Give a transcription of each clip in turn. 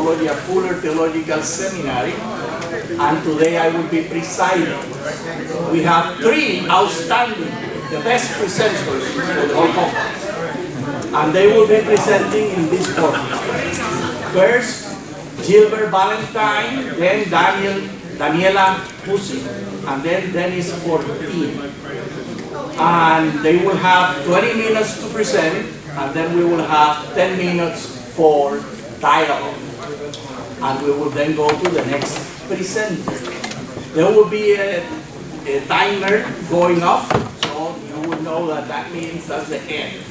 Theology at Fuller Theological Seminary, and today I will be presiding. We have three outstanding, the best presenters for the whole conference, and they will be presenting in this order. First, Gilbert Valentine, then Daniela Pussy, and then Dennis 14. And they will have 20 minutes to present, and then we will have 10 minutes for dialogue. And we will then go to the next presenter. There will be a timer going off, so you will know that that means that's the end.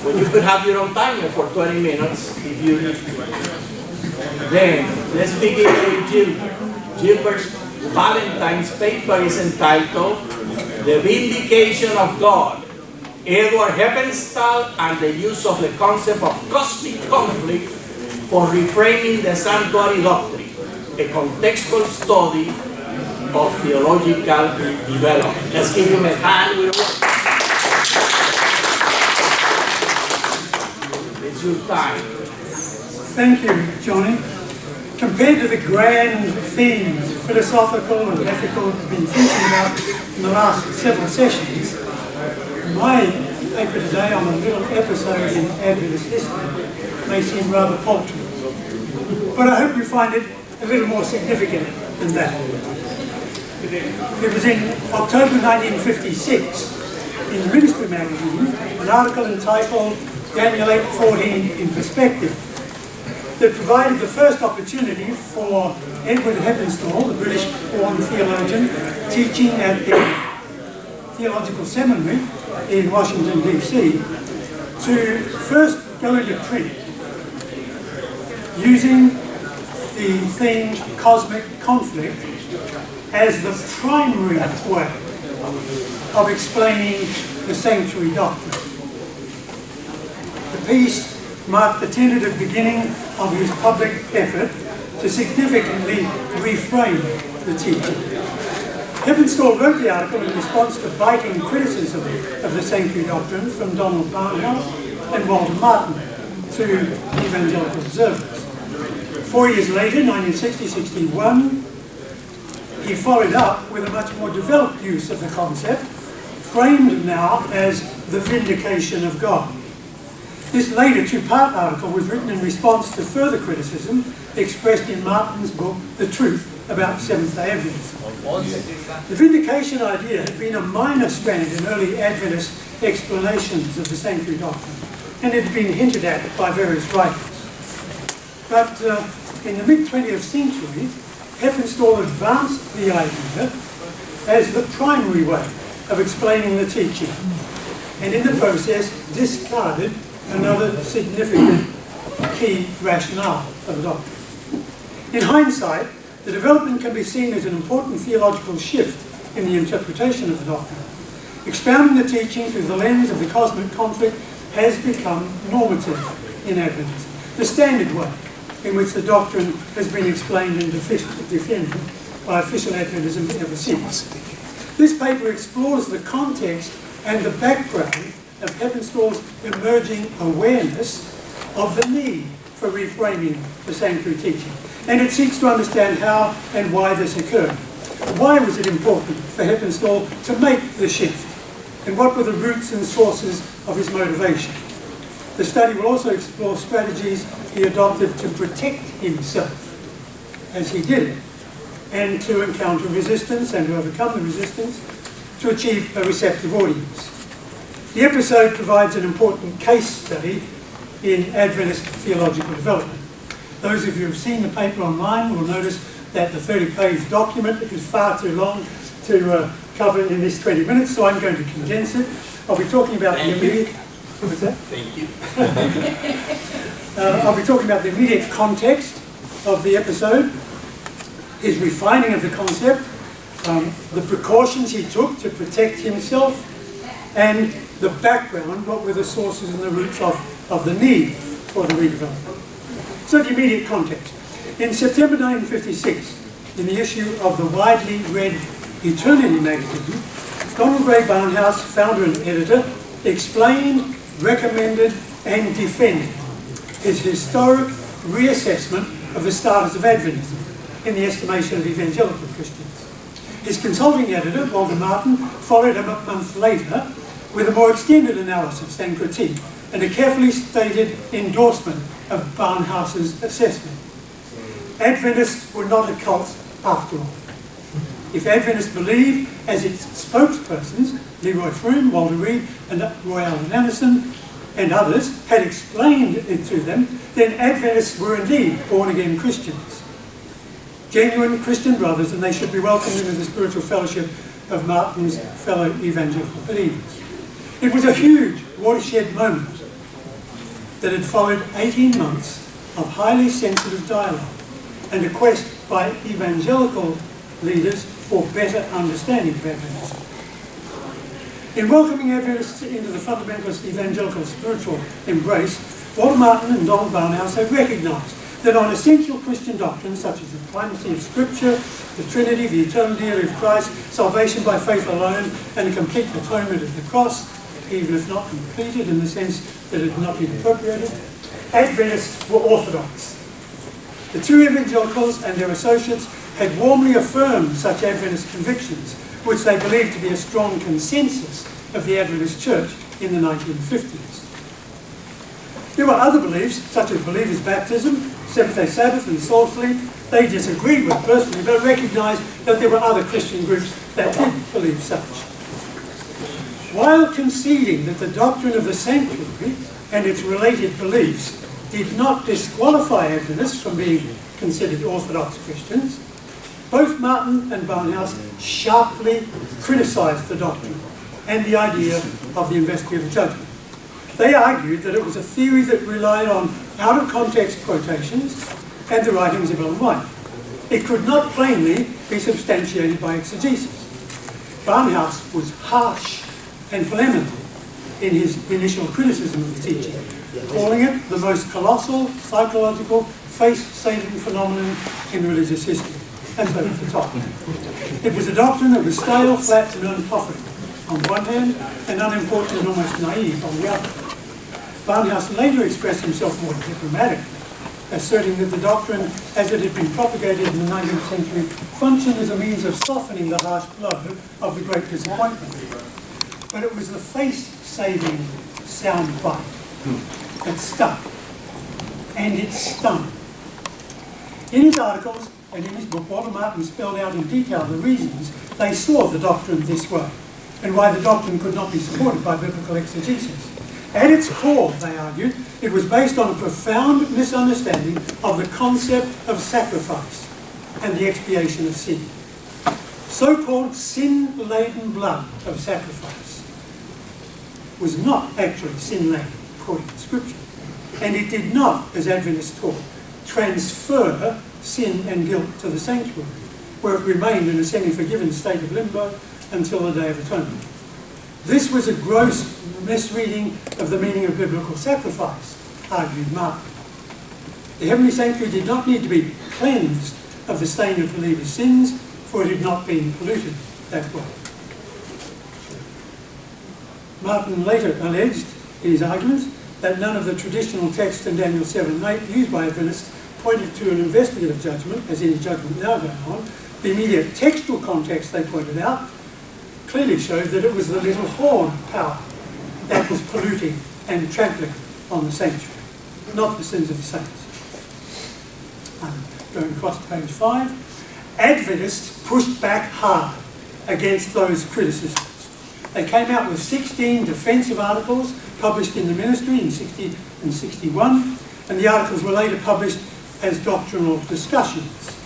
But you could have your own timer for 20 minutes if you need to. Then, let's begin with Gilbert. Gilbert Valentine's paper is entitled The Vindication of God, Edward Heppenstall and the Use of the Concept of Cosmic Conflict for Reframing the Sanctuary Doctrine, a Contextual Study of Theological Development. Let's give him a hand with a word. It's your time. Thank you, Johnny. Compared to the grand themes, philosophical and ethical, we've been thinking about in the last several sessions, my paper today on a little episode in Adventist history may seem rather paltry. But I hope you find it a little more significant than that. It was in October 1956, in the Ministry magazine, an article entitled Daniel 8:14 in Perspective, that provided the first opportunity for Edward Heppenstall, the British-born theologian, teaching at the Theological Seminary in Washington, D.C., to first go into print using the theme cosmic conflict as the primary way of explaining the sanctuary doctrine. The piece marked the tentative beginning of his public effort to significantly reframe the teaching. Heppenstall wrote the article in response to biting criticism of the sanctuary doctrine from Donald Barnhouse and Walter Martin to evangelical observers. 4 years later, 1960-61, he followed up with a much more developed use of the concept, framed now as the Vindication of God. This later two-part article was written in response to further criticism expressed in Martin's book, The Truth About Seventh-day Adventism. The vindication idea had been a minor strand in early Adventist explanations of the sanctuary doctrine, and it had been hinted at by various writers. But in the mid-20th century, Heppenstall advanced the idea as the primary way of explaining the teaching, and in the process discarded another significant key rationale for the doctrine. In hindsight, the development can be seen as an important theological shift in the interpretation of the doctrine. Expounding the teaching through the lens of the cosmic conflict has become normative in Adventism, the standard way in which the doctrine has been explained and defended by official Adventism ever since. This paper explores the context and the background of Heppenstall's emerging awareness of the need for reframing the sanctuary teaching, and it seeks to understand how and why this occurred. Why was it important for Heppenstall to make the shift, and what were the roots and sources of his motivation? The study will also explore strategies he adopted to protect himself as he did it, and to encounter resistance and to overcome the resistance to achieve a receptive audience. The episode provides an important case study in Adventist theological development. Those of you who have seen the paper online will notice that the 30-page document is far too long to cover in this 20 minutes, so I'm going to condense it. I'll be talking about the immediate... What was that? Thank you. I'll be talking about the immediate context of the episode, his refining of the concept, the precautions he took to protect himself, and the background, what were the sources and the roots of the need for the redevelopment. So the immediate context. In September 1956, in the issue of the widely read Eternity magazine, Donald Ray Barnhouse, founder and editor, explained, recommended and defended his historic reassessment of the status of Adventism in the estimation of evangelical Christians. His consulting editor, Walter Martin, followed him a month later with a more extended analysis and critique and a carefully stated endorsement of Barnhouse's assessment. Adventists were not a cult after all. If Adventists believed, as its spokespersons, Leroy Froome, Walter Reed, and Roy Allen Anderson, and others, had explained it to them, then Adventists were indeed born-again Christians. Genuine Christian brothers, and they should be welcomed into the spiritual fellowship of Martin's fellow evangelical believers. It was a huge watershed moment that had followed 18 months of highly sensitive dialogue and a quest by evangelical leaders for better understanding of Adventism. In welcoming Adventists into the fundamentalist evangelical spiritual embrace, Walter Martin and Donald Barnhouse had recognised that on essential Christian doctrines such as the primacy of Scripture, the Trinity, the eternal deity of Christ, salvation by faith alone, and the complete atonement of the cross, even if not completed in the sense that it had not been appropriated, Adventists were orthodox. The two evangelicals and their associates had warmly affirmed such Adventist convictions, which they believed to be a strong consensus of the Adventist Church in the 1950s. There were other beliefs, such as believers' baptism, Seventh-day Sabbath, and soul sleep, they disagreed with personally, but recognised that there were other Christian groups that did believe such. While conceding that the doctrine of the sanctuary and its related beliefs did not disqualify Adventists from being considered Orthodox Christians, both Martin and Barnhouse sharply criticised the doctrine and the idea of the investigative judgment. They argued that it was a theory that relied on out-of-context quotations and the writings of Ellen White. It could not plainly be substantiated by exegesis. Barnhouse was harsh and polemical in his initial criticism of the teaching, calling it the most colossal psychological face-saving phenomenon in religious history. That's over the top. It was a doctrine that was stale, flat, and unprofitable on one hand, and unimportant and almost naive on the other. Barnhouse later expressed himself more diplomatically, asserting that the doctrine, as it had been propagated in the 19th century, functioned as a means of softening the harsh blow of the great disappointment. But it was the face-saving sound bite that stuck, and it stung. In his articles and in his book, Walter Martin spelled out in detail the reasons they saw the doctrine this way, and why the doctrine could not be supported by biblical exegesis. At its core, they argued, it was based on a profound misunderstanding of the concept of sacrifice and the expiation of sin. So-called sin-laden blood of sacrifice was not actually sin-laden, according to Scripture. And it did not, as Adventists taught, transfer sin and guilt to the sanctuary, where it remained in a semi-forgiven state of limbo until the Day of Atonement. This was a gross misreading of the meaning of biblical sacrifice, argued Martin. The heavenly sanctuary did not need to be cleansed of the stain of believers' sins, for it had not been polluted that way. Martin later alleged in his arguments that none of the traditional texts in Daniel 7 and 8 used by Adventists pointed to an investigative judgment, as any judgment now going on. The immediate textual context they pointed out clearly showed that it was the little horn power that was polluting and trampling on the sanctuary, not the sins of the saints. I'm going across to page 5. Adventists pushed back hard against those criticisms. They came out with 16 defensive articles published in the ministry in 60 and 61, and the articles were later published as doctrinal discussions.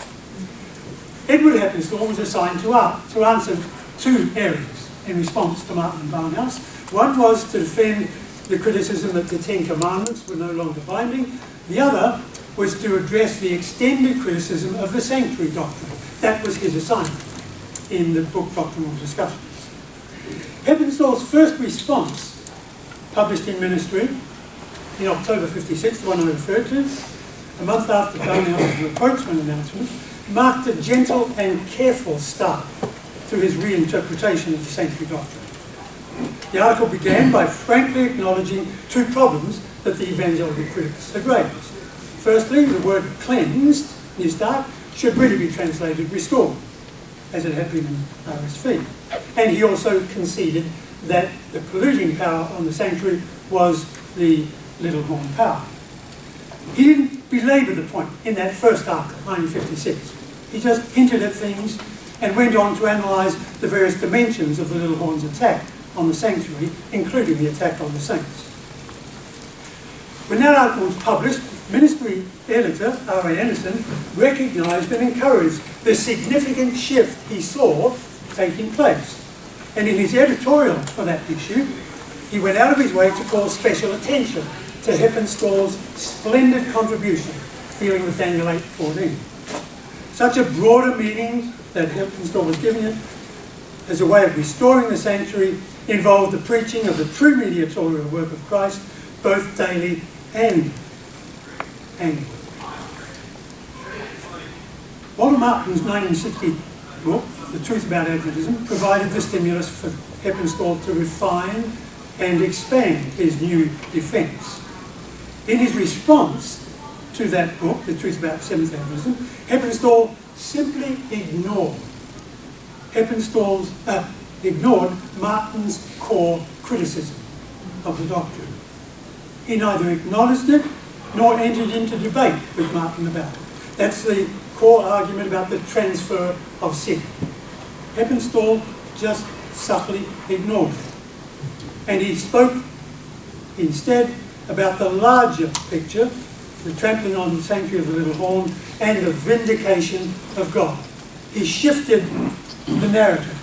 Edward Heppenstall was assigned to answer two areas in response to Martin and Barnhouse. One was to defend the criticism that the Ten Commandments were no longer binding. The other was to address the extended criticism of the sanctuary doctrine. That was his assignment in the book Doctrinal Discussions. Heppenstall's first response, published in ministry in October 56, the one I referred to, a month after Barnhouse's reproachment announcement, marked a gentle and careful start to his reinterpretation of the sanctuary doctrine. The article began by frankly acknowledging two problems that the evangelical critics had raised. Firstly, the word cleansed, New Start, should really be translated restored, as it had been in RSV. And he also conceded that the polluting power on the sanctuary was the little horn power. He didn't belabour the point in that first article, 1956. He just hinted at things and went on to analyse the various dimensions of the little horn's attack on the sanctuary, including the attack on the saints. When that article was published, ministry editor R.A. Anderson recognised and encouraged the significant shift he saw taking place. And in his editorial for that issue, he went out of his way to call special attention to Heppenstall's splendid contribution dealing with Daniel 8:14. Such a broader meaning that Heppenstall was giving it as a way of restoring the sanctuary involved the preaching of the true mediatorial work of Christ, both daily and annually. Walter Martin's 1960 book, The Truth About Adventism, provided the stimulus for Heppenstall to refine and expand his new defence. In his response to that book, The Truth About Seventh Adventism, Heppenstall simply ignored Martin's core criticism of the doctrine. He neither acknowledged it nor entered into debate with Martin about it. That's the core argument about the transfer of sin. Heppenstall just subtly ignored it. And he spoke instead about the larger picture, the trampling on the sanctuary of the little horn, and the vindication of God. He shifted the narrative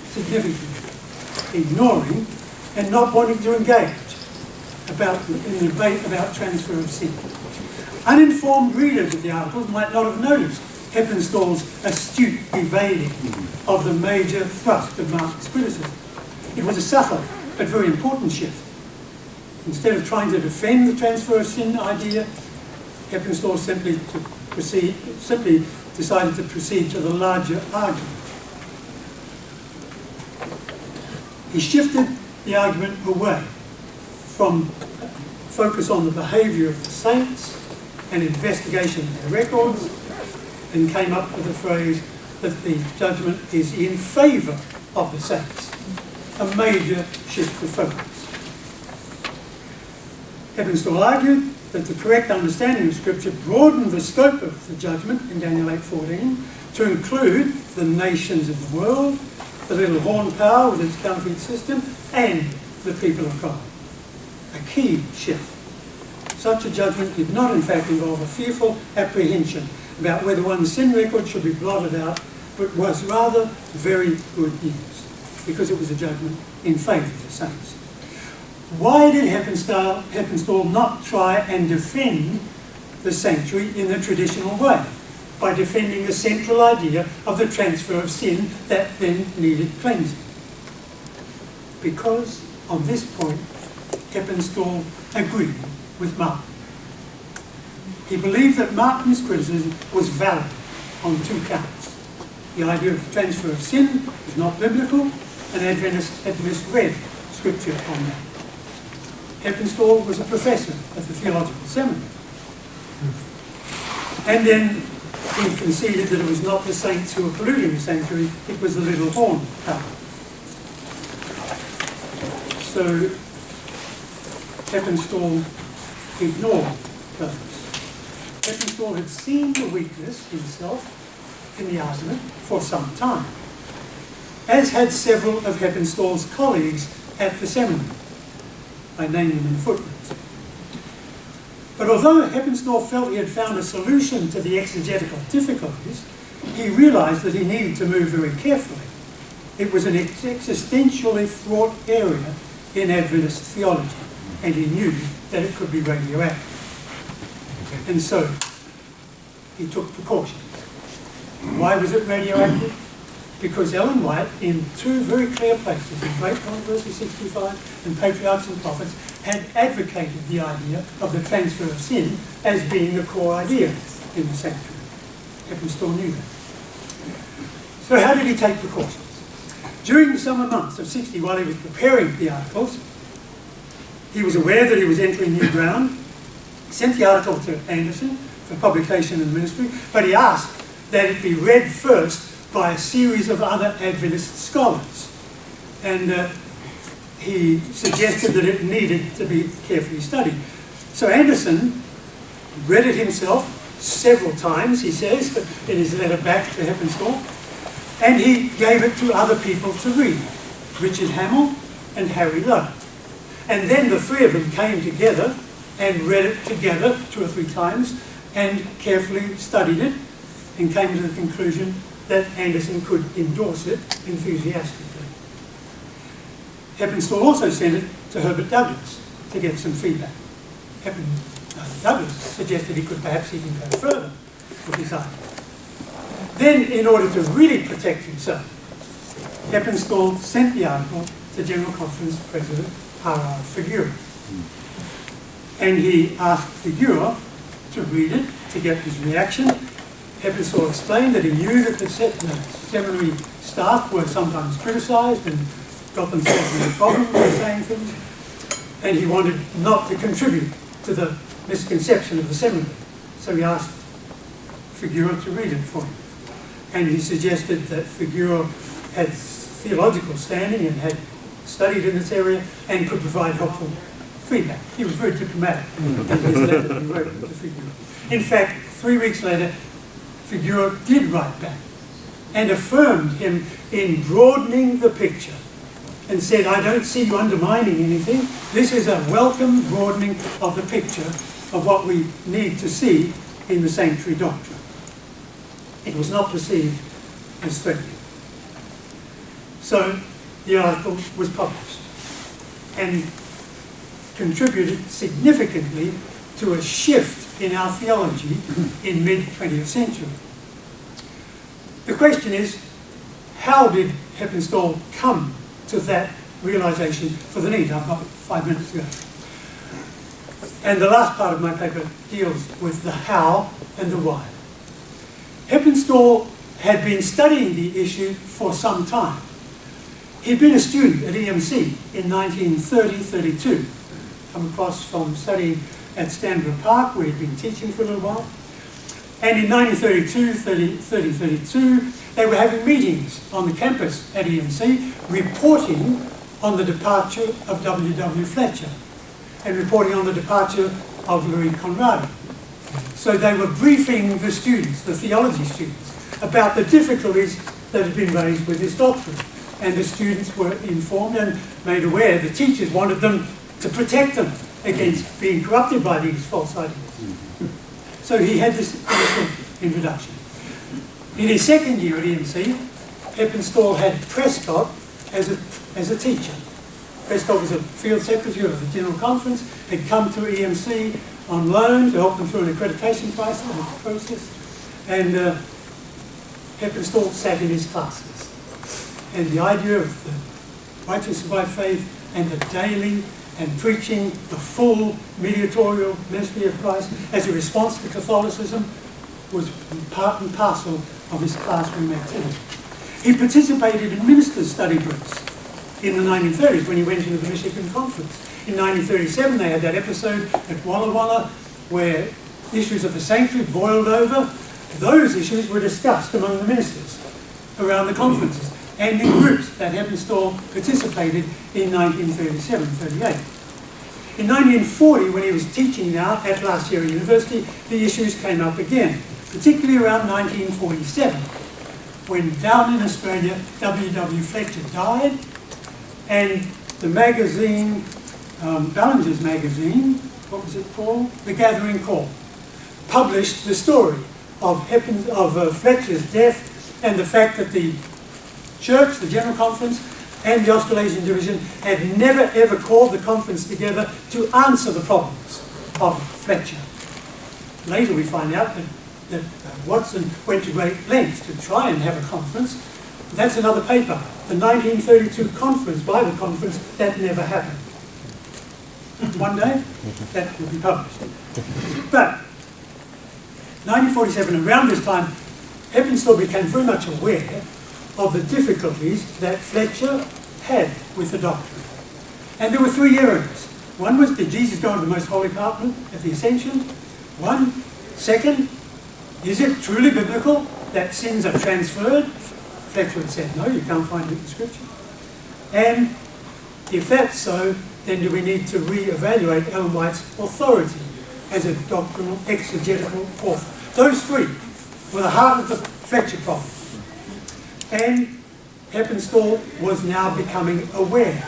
significantly, ignoring and not wanting to engage in the debate about transfer of sin. Uninformed readers of the articles might not have noticed Heppenstall's astute evading of the major thrust of Martin's criticism. It was a subtle but very important shift. Instead of trying to defend the transfer of sin idea, Heppenstall simply decided to proceed to the larger argument. He shifted the argument away from focus on the behaviour of the saints and investigation of their records, and came up with the phrase that the judgment is in favour of the saints, a major shift of focus. Heppenstall argued that the correct understanding of Scripture broadened the scope of the judgment in Daniel 8:14 to include the nations of the world, the little horn power with its counterfeit system, and the people of God. A key shift. Such a judgment did not in fact involve a fearful apprehension about whether one's sin record should be blotted out, but was rather very good news, because it was a judgment in favour of the saints. Why did Heppenstall not try and defend the sanctuary in the traditional way, by defending the central idea of the transfer of sin that then needed cleansing? Because on this point, Heppenstall agreed with Martin. He believed that Martin's criticism was valid on two counts. The idea of the transfer of sin was not biblical, and Adventists had misread Scripture on that. Heppenstall was a professor at the theological seminary. And then he conceded that it was not the saints who were polluting the sanctuary, it was the little horn power. So Heppenstall ignored those. Heppenstall had seen the weakness himself in the argument for some time, as had several of Heppenstall's colleagues at the seminary. I named them in the footnotes. But although Heppenstall felt he had found a solution to the exegetical difficulties, he realised that he needed to move very carefully. It was an existentially fraught area in Adventist theology, and he knew that it could be radioactive. And so he took precautions. Why was it radioactive? Because Ellen White, in two very clear places, in Great Controversy 65 and Patriarchs and Prophets, had advocated the idea of the transfer of sin as being the core idea in the sanctuary. Heppenstall knew that. So how did he take precautions? During the summer months of 60, while he was preparing the articles, he was aware that he was entering new ground, sent the article to Anderson, for publication in the ministry, but he asked that it be read first by a series of other Adventist scholars. And he suggested that it needed to be carefully studied. So Anderson read it himself several times, he says, in his letter back to Heppenstall, and he gave it to other people to read, Richard Hamill and Harry Lowe. And then the three of them came together and read it together 2 or 3 times and carefully studied it and came to the conclusion that Anderson could endorse it enthusiastically. Heppenstall also sent it to Herbert Douglas to get some feedback. Douglas suggested he could perhaps even go further with his argument. Then, in order to really protect himself, Heppenstall sent the article to General Conference President R.R. Figura. And he asked Figura to read it to get his reaction. Heppenstall explained that he knew that the seminary staff were sometimes criticised and got themselves in problems by saying things, and he wanted not to contribute to the misconception of the seminary. So he asked Figura to read it for him. And he suggested that Figura had theological standing and had studied in this area and could provide helpful feedback. He was very diplomatic in his letter that he wrote to Figura. In fact, 3 weeks later, Figura did write back and affirmed him in broadening the picture and said, I don't see you undermining anything. This is a welcome broadening of the picture of what we need to see in the sanctuary doctrine. It was not perceived as threatening. So the article was published and contributed significantly to a shift in our theology in mid-20th century. The question is, how did Heppenstall come to that realization for the need? I've got 5 minutes to go. And the last part of my paper deals with the how and the why. Heppenstall had been studying the issue for some time. He'd been a student at EMC in 1930-32, come across from studying at Stanborough Park, where he'd been teaching for a little while. And in 1932, they were having meetings on the campus at EMC, reporting on the departure of W.W. Fletcher and reporting on the departure of Louis Conradi. So they were briefing the students, the theology students, about the difficulties that had been raised with this doctrine. And the students were informed and made aware. The teachers wanted them to protect them against being corrupted by these false ideas. So he had this introduction. In his second year at EMC, Heppenstall had Prescott as a teacher. Prescott was a field secretary of the General Conference, had come to EMC on loan to help them through an accreditation process, and Heppenstall sat in his classes. And the idea of the righteousness by faith and the daily and preaching the full mediatorial ministry of Christ as a response to Catholicism was part and parcel of his classroom activity. He participated in ministers' study groups in the 1930s when he went into the Michigan Conference. In 1937 they had that episode at Walla Walla where issues of the sanctuary boiled over. Those issues were discussed among the ministers around the conferences and in groups that Heppenstall participated in 1937-38. In 1940, when he was teaching now at La Sierra University, the issues came up again, particularly around 1947, when down in Australia, W.W. Fletcher died, and the magazine, Ballinger's magazine, what was it called? The Gathering Call, published the story of Fletcher's death and the fact that the Church, the General Conference, and the Australasian Division had never ever called the conference together to answer the problems of Fletcher. Later we find out that Watson went to great lengths to try and have a conference. That's another paper. The 1932 conference, Bible conference, that never happened. One day, that will be published. But 1947, around this time, Heppenstall became very much aware of the difficulties that Fletcher had with the doctrine. And there were 3 areas. One was, did Jesus go into the most holy apartment at the Ascension? One, Second, is it truly biblical that sins are transferred? Fletcher said, no, you can't find it in Scripture. And if that's so, then do we need to re-evaluate Ellen White's authority as a doctrinal, exegetical author? Those three were the heart of the Fletcher problem. And Heppenstall was now becoming aware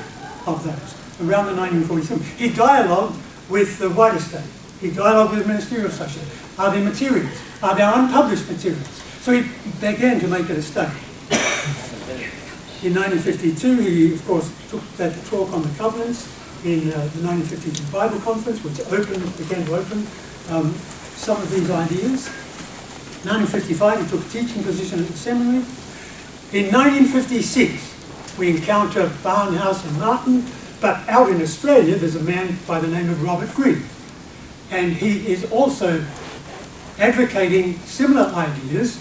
of those. Around the 1947, he dialogued with the White Estate. He dialogued with the Ministerial Association. Are there materials? Are there unpublished materials? So he began to make it a study. In 1952, he, of course, took that talk on the covenants in the 1952 Bible Conference, which began to open some of these ideas. In 1955, he took a teaching position at the seminary. In 1956, we encounter Barnhouse and Martin, but out in Australia, there's a man by the name of Robert Grieve. And he is also advocating similar ideas,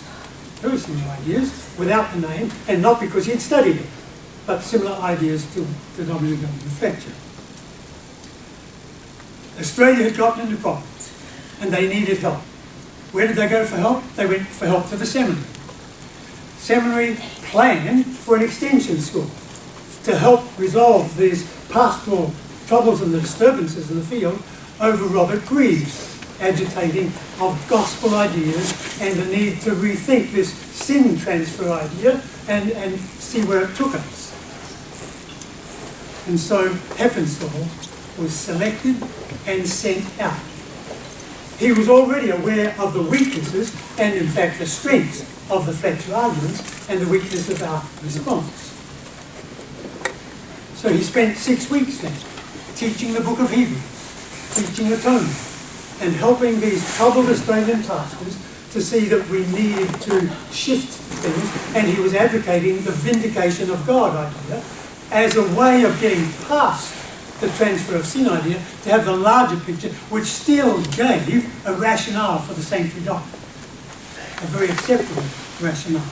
very similar ideas, without the name, and not because he had studied it, but similar ideas to W. W. Fletcher. Australia had gotten into problems, and they needed help. Where did they go for help? They went for help to the seminary. Seminary planned for an extension school to help resolve these pastoral troubles and the disturbances in the field over Robert Grieve's agitating of gospel ideas and the need to rethink this sin transfer idea and see where it took us. And so Heppenstall was selected and sent out. He was already aware of the weaknesses and in fact the strengths of the Fletcher arguments and the weakness of our response. So he spent 6 weeks then teaching the book of Hebrews, teaching atonement, and helping these troubled Australian pastors to see that we needed to shift things, and he was advocating the vindication of God idea as a way of getting past the transfer of sin idea to have the larger picture, which still gave a rationale for the sanctuary doctrine, a very acceptable rationale.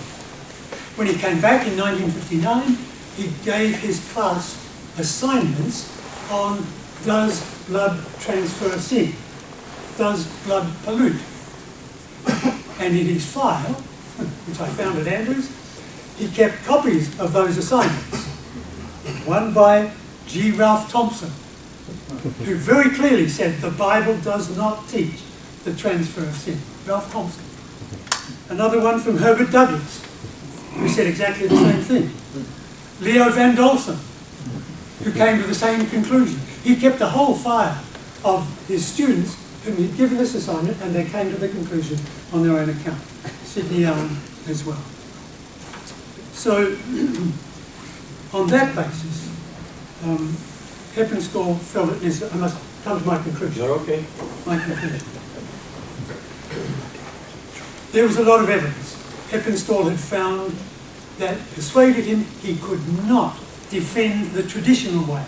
When he came back in 1959, he gave his class assignments on does blood transfer sin? Does blood pollute? And in his file, which I found at Andrews, he kept copies of those assignments. One by G. Ralph Thompson, who very clearly said the Bible does not teach the transfer of sin. Ralph Thompson. Another one from Herbert Douglas, who said exactly the same thing. Leo Van Dolsen, who came to the same conclusion. He kept a whole file of his students whom he'd given this assignment, and they came to the conclusion on their own account. Sidney Allen as well. So, on that basis, Heppenstall felt it necessary. I must come to my conclusion. You're okay. My conclusion. There was a lot of evidence. Heppenstall had found that persuaded him he could not defend the traditional way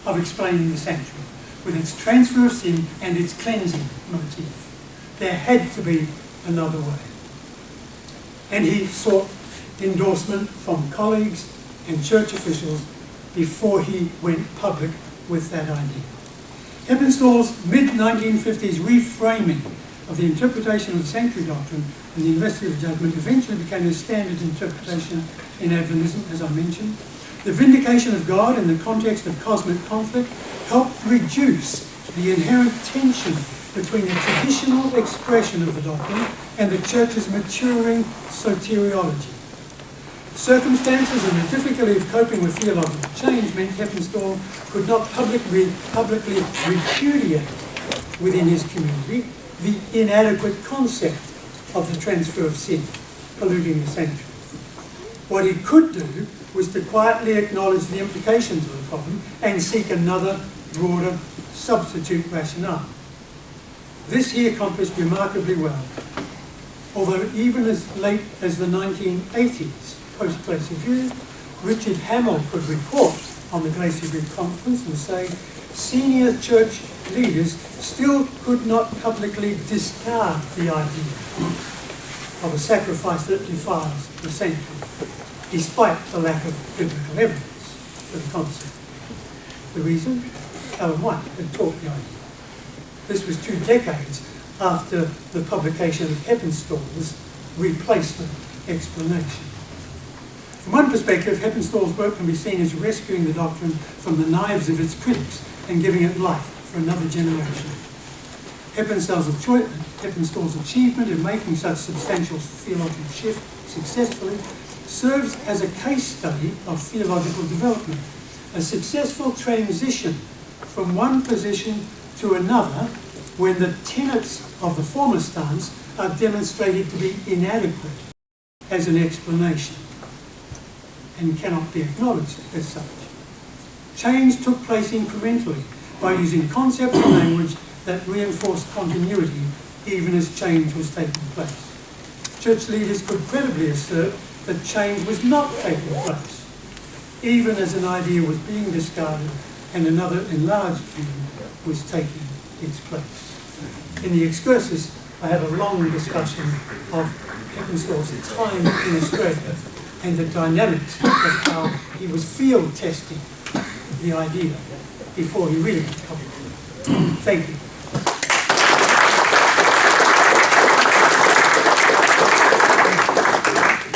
of explaining the sanctuary, with its transfer of sin and its cleansing motif. There had to be another way. And he sought endorsement from colleagues and church officials before he went public with that idea. Heppenstall's mid-1950s reframing of the interpretation of the sanctuary doctrine and the investigative judgment eventually became a standard interpretation in Adventism, as I mentioned. The vindication of God in the context of cosmic conflict helped reduce the inherent tension between the traditional expression of the doctrine and the Church's maturing soteriology. Circumstances and the difficulty of coping with theological change meant Heppenstall could not publicly repudiate within his community the inadequate concept of the transfer of sin, polluting the sanctuary. What he could do was to quietly acknowledge the implications of the problem and seek another, broader, substitute rationale. This he accomplished remarkably well, although even as late as the 1980s, post-Glacier View, Richard Hamill could report on the Glacier View conference and say senior church leaders still could not publicly discard the idea of a sacrifice that defiles the sanctuary, despite the lack of biblical evidence for the concept. The reason? Ellen White had taught the idea. This was 2 decades after the publication of Heppenstall's replacement explanation. From one perspective, Heppenstall's work can be seen as rescuing the doctrine from the knives of its critics and giving it life for another generation. Heppenstall's achievement in making such substantial theological shift successfully serves as a case study of theological development, a successful transition from one position to another when the tenets of the former stance are demonstrated to be inadequate as an explanation and cannot be acknowledged as such. Change took place incrementally by using concepts and language that reinforced continuity even as change was taking place. Church leaders could credibly assert that change was not taking place, even as an idea was being discarded and another enlarged view was taking its place. In the excursus, I have a long discussion of Heppenstall's time in Australia and the dynamics of how he was field testing the idea before he really got published. Thank you.